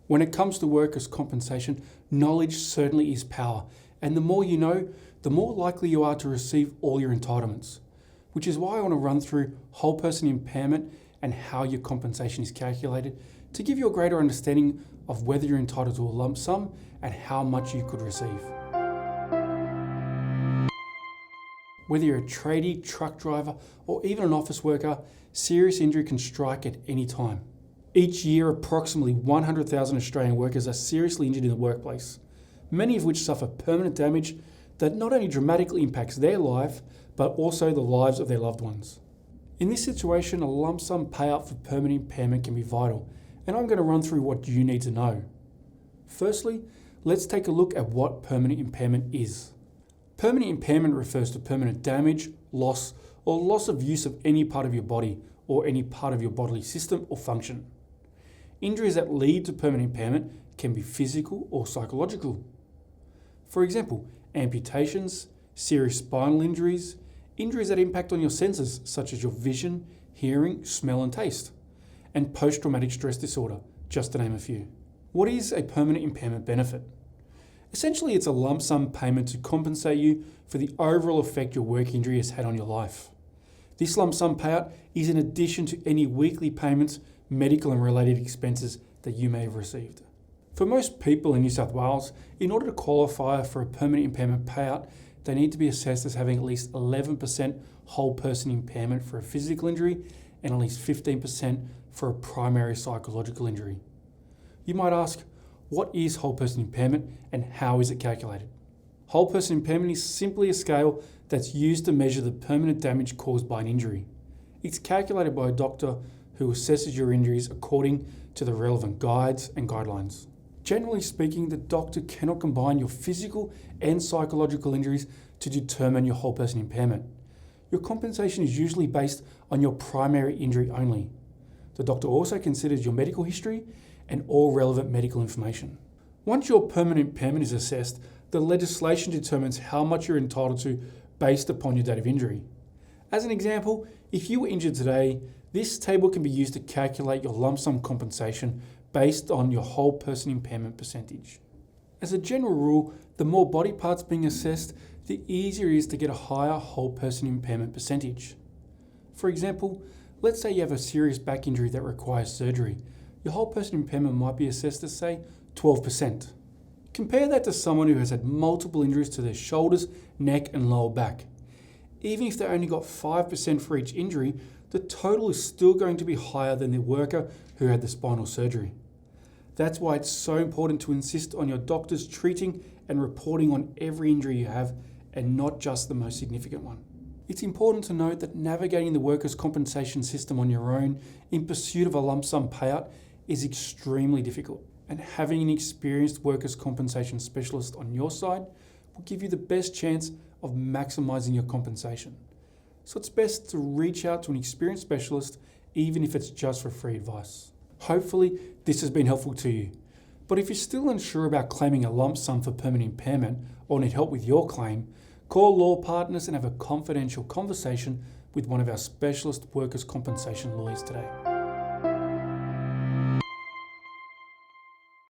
When it comes to workers' compensation, knowledge certainly is power, and the more you know, the more likely you are to receive all your entitlements. Which is why I want to run through whole person impairment and how your compensation is calculated to give you a greater understanding of whether you're entitled to a lump sum and how much you could receive. Whether you're a tradie, truck driver, or even an office worker, serious injury can strike at any time. Each year, approximately 100,000 Australian workers are seriously injured in the workplace, many of which suffer permanent damage that not only dramatically impacts their life, but also the lives of their loved ones. In this situation, a lump sum payout for permanent impairment can be vital, and I'm going to run through what you need to know. Firstly, let's take a look at what permanent impairment is. Permanent impairment refers to permanent damage, loss, or loss of use of any part of your body or any part of your bodily system or function. Injuries that lead to permanent impairment can be physical or psychological. For example, amputations, serious spinal injuries, injuries that impact on your senses such as your vision, hearing, smell and taste, and post-traumatic stress disorder, just to name a few. What is a permanent impairment benefit? Essentially, it's a lump sum payment to compensate you for the overall effect your work injury has had on your life. This lump sum payout is in addition to any weekly payments, medical and related expenses that you may have received. For most people in New South Wales, in order to qualify for a permanent impairment payout, they need to be assessed as having at least 11% whole person impairment for a physical injury and at least 15% for a primary psychological injury. You might ask, what is whole person impairment and how is it calculated? Whole person impairment is simply a scale that's used to measure the permanent damage caused by an injury. It's calculated by a doctor who assesses your injuries according to the relevant guides and guidelines. Generally speaking, the doctor cannot combine your physical and psychological injuries to determine your whole person impairment. Your compensation is usually based on your primary injury only. The doctor also considers your medical history and all relevant medical information. Once your permanent impairment is assessed, the legislation determines how much you're entitled to based upon your date of injury. As an example, if you were injured today, this table can be used to calculate your lump sum compensation based on your whole person impairment percentage. As a general rule, the more body parts being assessed, the easier it is to get a higher whole person impairment percentage. For example, let's say you have a serious back injury that requires surgery. Your whole person impairment might be assessed as, say, 12%. Compare that to someone who has had multiple injuries to their shoulders, neck and lower back. Even if they only got 5% for each injury, the total is still going to be higher than the worker who had the spinal surgery. That's why it's so important to insist on your doctors treating and reporting on every injury you have and not just the most significant one. It's important to note that navigating the workers' compensation system on your own in pursuit of a lump sum payout is extremely difficult, and having an experienced workers' compensation specialist on your side will give you the best chance of maximising your compensation. So it's best to reach out to an experienced specialist, even if it's just for free advice. Hopefully, this has been helpful to you. But if you're still unsure about claiming a lump sum for permanent impairment or need help with your claim, call Law Partners and have a confidential conversation with one of our specialist workers' compensation lawyers today.